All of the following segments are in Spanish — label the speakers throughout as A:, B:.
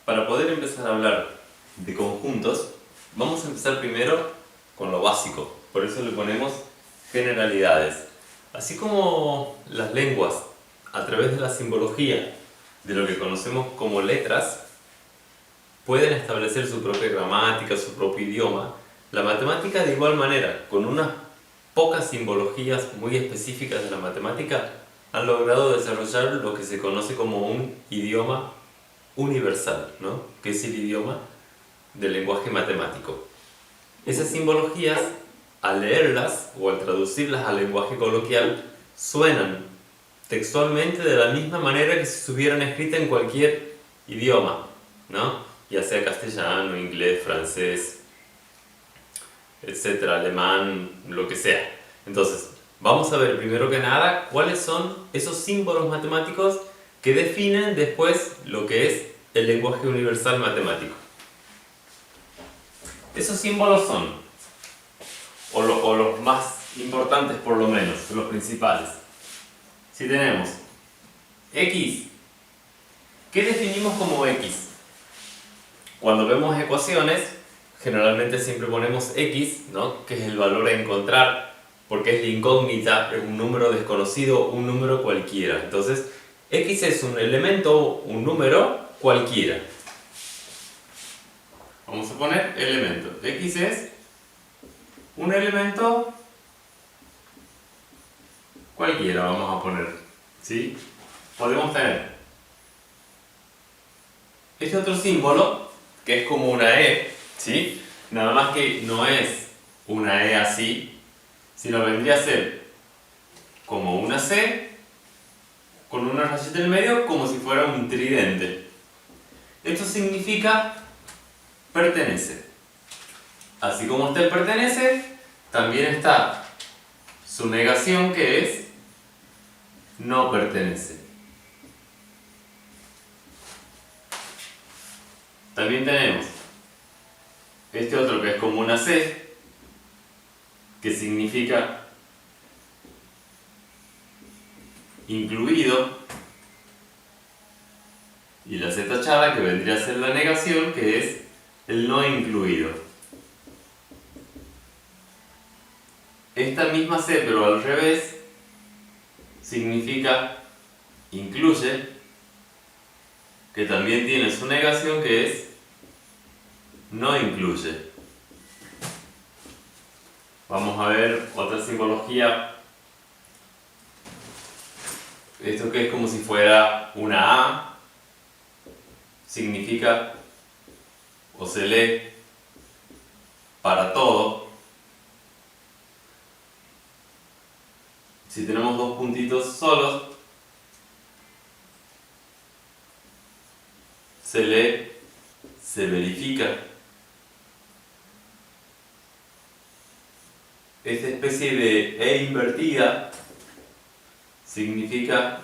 A: Para poder empezar a hablar de conjuntos, vamos a empezar primero con lo básico. Por eso le ponemos generalidades. Así como las lenguas, a través de la simbología de lo que conocemos como letras, pueden establecer su propia gramática, su propio idioma, la matemática de igual manera, con unas pocas simbologías muy específicas de la matemática, han logrado desarrollar lo que se conoce como un idioma universal, ¿no? Que es el idioma del lenguaje matemático. Esas simbologías, al leerlas o al traducirlas al lenguaje coloquial, suenan textualmente de la misma manera que si estuvieran escritas en cualquier idioma, ¿no? Ya sea castellano, inglés, francés, etcétera, alemán, lo que sea. Entonces, vamos a ver primero que nada cuáles son esos símbolos matemáticos que definen después lo que es el lenguaje universal matemático. Esos símbolos son, o los más importantes por lo menos, los principales. Si tenemos x, ¿qué definimos como x? Cuando vemos ecuaciones, generalmente siempre ponemos x, ¿no? Que es el valor a encontrar, porque es la incógnita, es un número desconocido, un número cualquiera. Entonces, x es un elemento, un número cualquiera. Vamos a poner elemento. X es un elemento cualquiera, vamos a poner. ¿Sí? Podemos tener este otro símbolo, que es como una E, ¿sí? Nada más que no es una E así, sino vendría a ser como una C con una rayita en medio, como si fuera un tridente. Esto significa pertenece. Así como usted pertenece, también está su negación, que es no pertenece. También tenemos este otro que es como una C, que significa incluido, y la C tachada, que vendría a ser la negación, que es el no incluido. Esta misma C, pero al revés, significa incluye, que también tiene su negación, que es no incluye. Vamos a ver otra simbología. Esto que es como si fuera una A, significa o se lee para todo. Si tenemos dos puntitos solos, se lee, se verifica. Esta especie de E invertida significa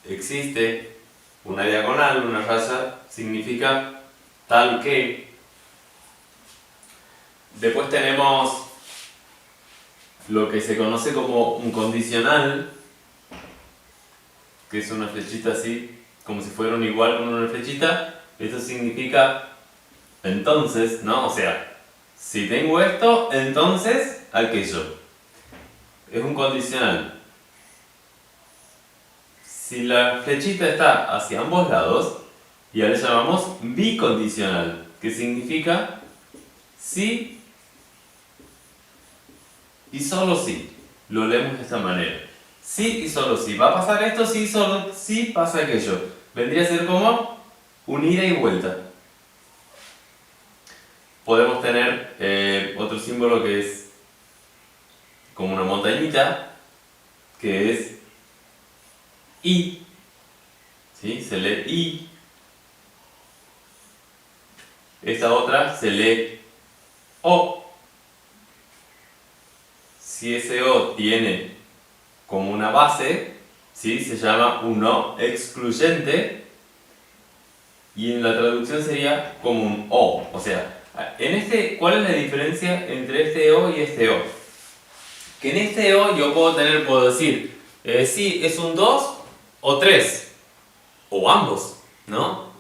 A: existe, una diagonal, una raya, significa tal que. Después tenemos lo que se conoce como un condicional, que es una flechita así, como si fuera un igual con una flechita. Esto significa entonces, ¿no? O sea, si tengo esto, entonces aquello. Es un condicional. Si la flechita está hacia ambos lados, ya le llamamos bicondicional, que significa sí y solo sí. Lo leemos de esta manera. Sí y solo sí. ¿Va a pasar esto? Sí, solo sí pasa aquello. Vendría a ser como un ida y vuelta. Podemos tener otro símbolo que es como una montañita, que es I. ¿Sí? Se lee I. Esta otra se lee O. Si ese O tiene como una base, ¿sí? Se llama un O excluyente, y en la traducción sería como un O. O sea, ¿cuál es la diferencia entre este O y este O? Que en este O yo puedo decir, sí, es un 2 o 3, o ambos. ¿no?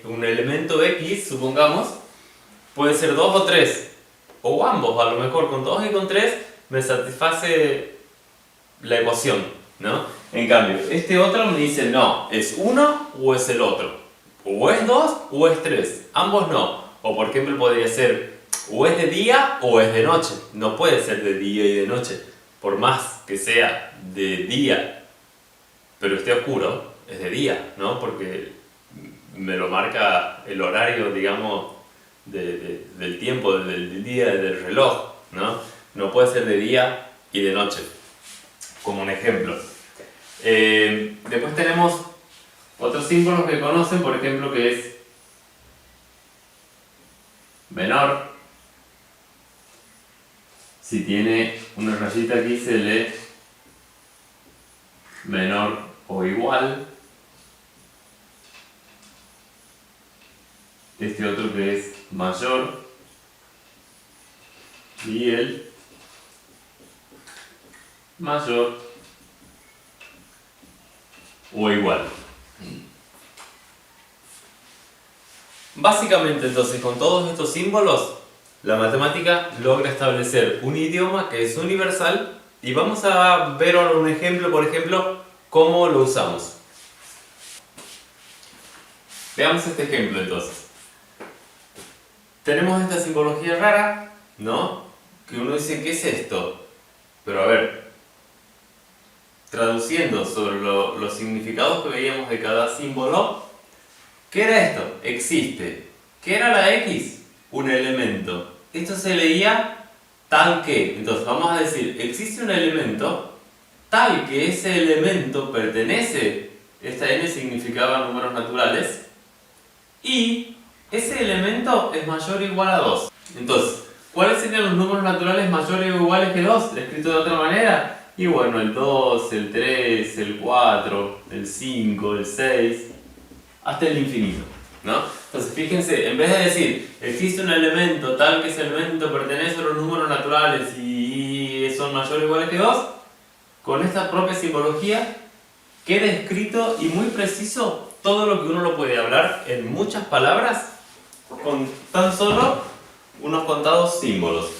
A: Un elemento X, supongamos, puede ser 2 o 3, o ambos, a lo mejor con 2 y con 3 me satisface la ecuación, ¿no? En cambio, este otro me dice no, es uno o es el otro, o es 2 o es 3, ambos no. O por ejemplo podría ser o es de día o es de noche, no puede ser de día y de noche, por más que sea de día, pero esté oscuro, es de día, ¿no? Porque me lo marca el horario, digamos, del tiempo, del día, del reloj, ¿no? No puede ser de día y de noche, como un ejemplo. Después tenemos otros símbolos que conocen, por ejemplo, que es menor. Si tiene una rayita aquí se lee menor o igual. Este otro que es mayor y el mayor o igual. Básicamente entonces con todos estos símbolos la matemática logra establecer un idioma que es universal y vamos a ver ahora un ejemplo, por ejemplo, cómo lo usamos. Veamos este ejemplo entonces. Tenemos esta simbología rara, ¿no? Que uno dice, ¿qué es esto? Pero a ver, traduciendo sobre los significados que veíamos de cada símbolo, ¿qué era esto? Existe. ¿Qué era la X? Un elemento. Esto se leía tal que. Entonces vamos a decir, existe un elemento tal que ese elemento pertenece, esta n significaba números naturales, y ese elemento es mayor o igual a 2. Entonces, ¿cuáles serían los números naturales mayores o iguales que 2? Escrito de otra manera. Y bueno, el 2, el 3, el 4, el 5, el 6, hasta el infinito, ¿no? Entonces, fíjense, en vez de decir existe un elemento tal que ese elemento pertenece a los números naturales y son mayores o iguales que 2, con esta propia simbología queda escrito y muy preciso todo lo que uno lo puede hablar en muchas palabras con tan solo unos contados símbolos.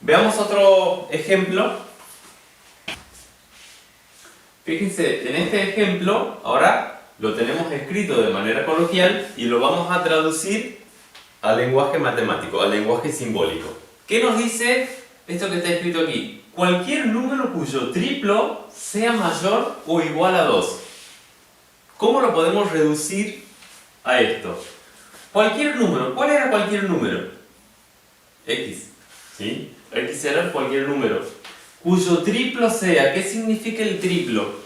A: Veamos otro ejemplo. Fíjense, en este ejemplo, ahora lo tenemos escrito de manera coloquial y lo vamos a traducir al lenguaje matemático, al lenguaje simbólico. ¿Qué nos dice esto que está escrito aquí? Cualquier número cuyo triplo sea mayor o igual a 2. ¿Cómo lo podemos reducir a esto? Cualquier número. ¿Cuál era cualquier número? X. ¿Sí? X era cualquier número. Cuyo triplo sea. ¿Qué significa el triplo?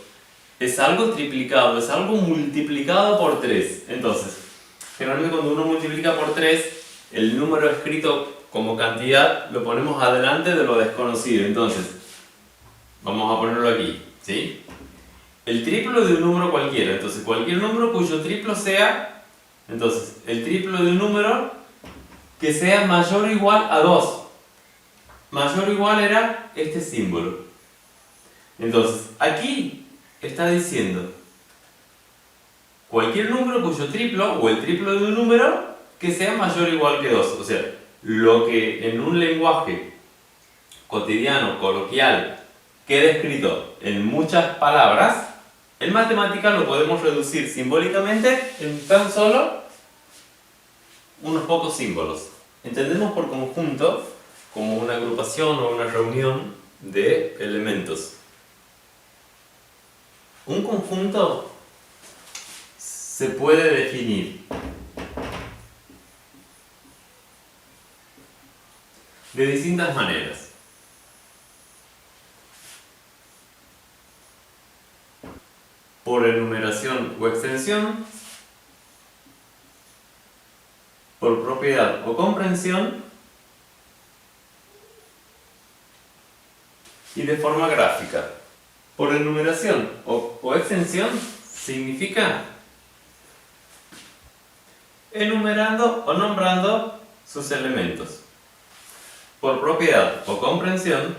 A: Es algo triplicado, es algo multiplicado por 3. Entonces, generalmente cuando uno multiplica por 3, el número escrito como cantidad lo ponemos adelante de lo desconocido. Entonces, vamos a ponerlo aquí, ¿sí? El triplo de un número cualquiera. Entonces, cualquier número cuyo triplo sea... Entonces, el triplo de un número que sea mayor o igual a 2. Mayor o igual era este símbolo. Entonces, aquí está diciendo cualquier número cuyo triplo o el triplo de un número que sea mayor o igual que 2. O sea, lo que en un lenguaje cotidiano, coloquial, queda escrito en muchas palabras, en matemática lo podemos reducir simbólicamente en tan solo unos pocos símbolos. Entendemos por conjunto como una agrupación o una reunión de elementos. Un conjunto se puede definir de distintas maneras. Por enumeración o extensión, por propiedad o comprensión, y de forma gráfica. Por enumeración o extensión significa enumerando o nombrando sus elementos. Por propiedad o comprensión,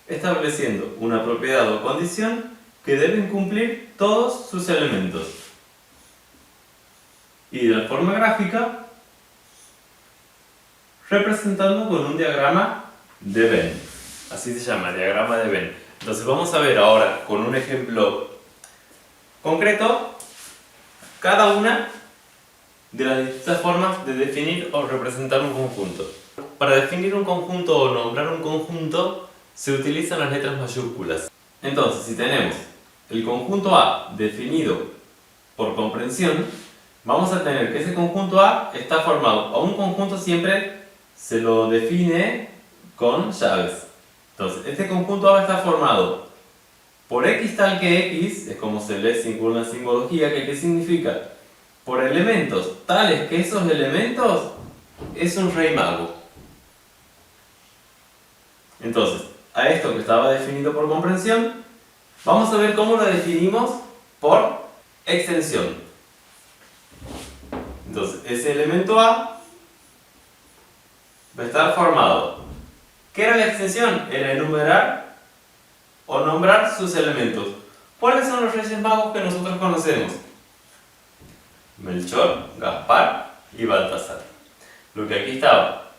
A: estableciendo una propiedad o condición que deben cumplir todos sus elementos. y de la forma gráfica representando con un diagrama de Venn. Así se llama, diagrama de Venn. Entonces vamos a ver ahora con un ejemplo concreto cada una de las distintas formas de definir o representar un conjunto. Para definir un conjunto o nombrar un conjunto se utilizan las letras mayúsculas. Entonces, si tenemos el conjunto A definido por comprensión, vamos a tener que ese conjunto A está formado. A un conjunto siempre se lo define con llaves. Entonces, este conjunto A está formado por X tal que X, es como se lee según la simbología, que ¿qué significa? Por elementos tales que esos elementos es un rey mago. Entonces, a esto que estaba definido por comprensión, vamos a ver cómo lo definimos por extensión. Entonces, ese elemento A va a estar formado. ¿Qué era la extensión? Era enumerar o nombrar sus elementos. ¿Cuáles son los reyes magos que nosotros conocemos? Melchor, Gaspar y Baltasar. Lo que aquí estaba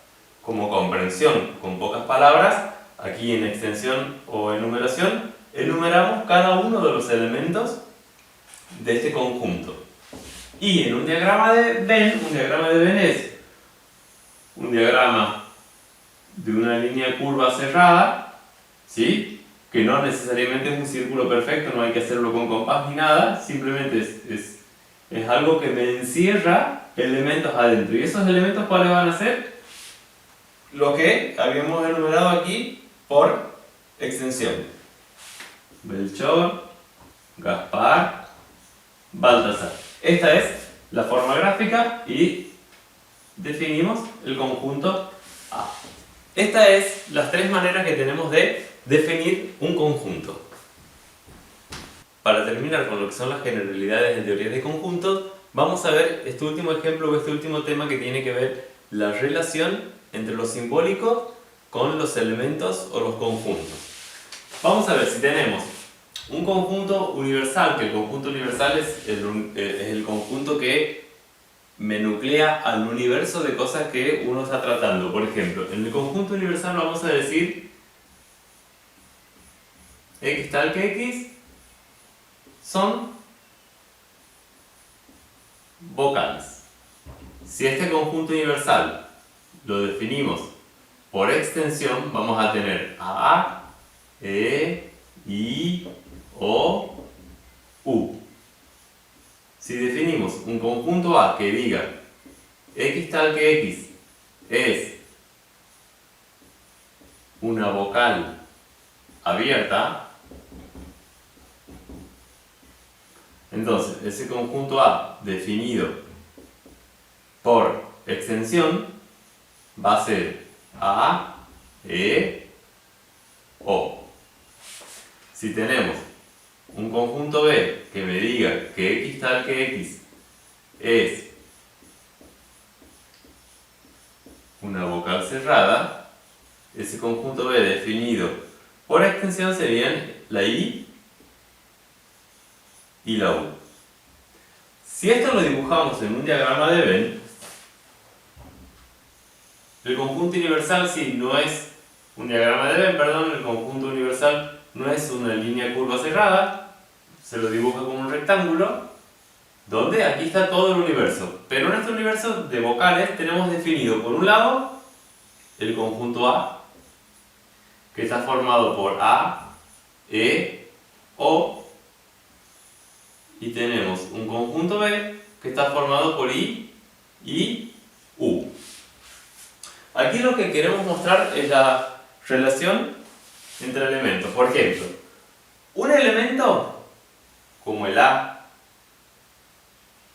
A: como comprensión con pocas palabras, aquí en extensión o enumeración, enumeramos cada uno de los elementos de este conjunto. Y en un diagrama de Venn es un diagrama de una línea curva cerrada, ¿sí? Que no necesariamente es un círculo perfecto, no hay que hacerlo con compás ni nada, simplemente es algo que me encierra elementos adentro. ¿Y esos elementos cuáles van a ser? Lo que habíamos enumerado aquí por extensión. Melchor, Gaspar, Baltasar. Esta es la forma gráfica y definimos el conjunto A. Estas es las tres maneras que tenemos de definir un conjunto. Para terminar con lo que son las generalidades en teoría de conjuntos, vamos a ver este último ejemplo o este último tema que tiene que ver la relación entre lo simbólico con los elementos o los conjuntos. Vamos a ver si tenemos un conjunto universal, que el conjunto universal es el conjunto que me nuclea al universo de cosas que uno está tratando. Por ejemplo, en el conjunto universal vamos a decir X tal que X son vocales. Si este conjunto universal lo definimos por extensión, vamos a tener A, E, I, O, U. Si definimos un conjunto A que diga X tal que X es una vocal abierta, entonces ese conjunto A definido por extensión va a ser A, E, O. Si tenemos un conjunto B que me diga que X tal que X es una vocal cerrada, ese conjunto B definido por extensión serían la I y la U. Si esto lo dibujamos en un diagrama de Venn, el conjunto universal sí no es un diagrama de Venn, perdón, el conjunto universal no es una línea curva cerrada, se lo dibuja como un rectángulo, donde aquí está todo el universo. Pero en este universo de vocales tenemos definido por un lado el conjunto A, que está formado por A, E, O, y tenemos un conjunto B que está formado por I y U. Aquí lo que queremos mostrar es la relación entre elementos. Por ejemplo, un elemento como el A,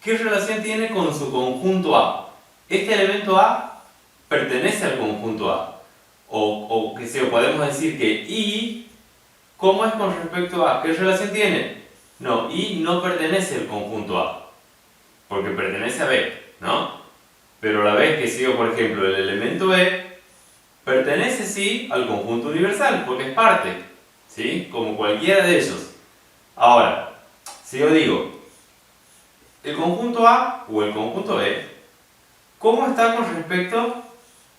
A: ¿qué relación tiene con su conjunto A? Este elemento A pertenece al conjunto A. O que sea, podemos decir que I, ¿cómo es con respecto a? ¿Qué relación tiene? No, I no pertenece al conjunto A, porque pertenece a B, ¿no? Pero la vez que sigo, por ejemplo, el elemento E, pertenece sí al conjunto universal, porque es parte, ¿sí? Como cualquiera de ellos. Ahora, si yo digo, el conjunto conjunto A o el conjunto B, ¿cómo está con respecto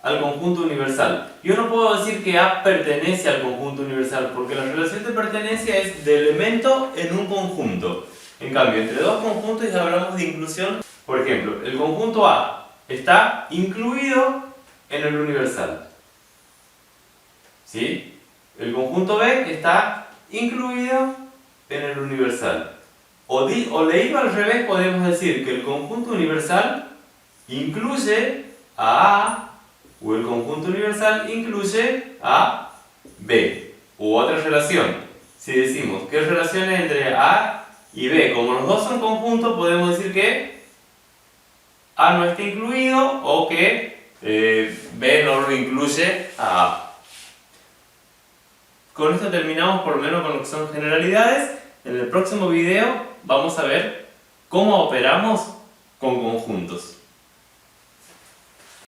A: al conjunto universal? Yo no puedo decir que A pertenece al conjunto universal, porque la relación de pertenencia es de elemento en un conjunto. En cambio, entre dos conjuntos ya hablamos de inclusión. Por ejemplo, el conjunto A está incluido en el universal, ¿sí? El conjunto B está incluido en el universal. O leído al revés, podemos decir que el conjunto universal incluye a A, o el conjunto universal incluye a B. U otra relación, si decimos qué relación es entre A y B, como los dos son conjuntos, podemos decir que A no está incluido o que B no lo incluye a A. Con esto terminamos por lo menos con lo que son generalidades. En el próximo video vamos a ver cómo operamos con conjuntos.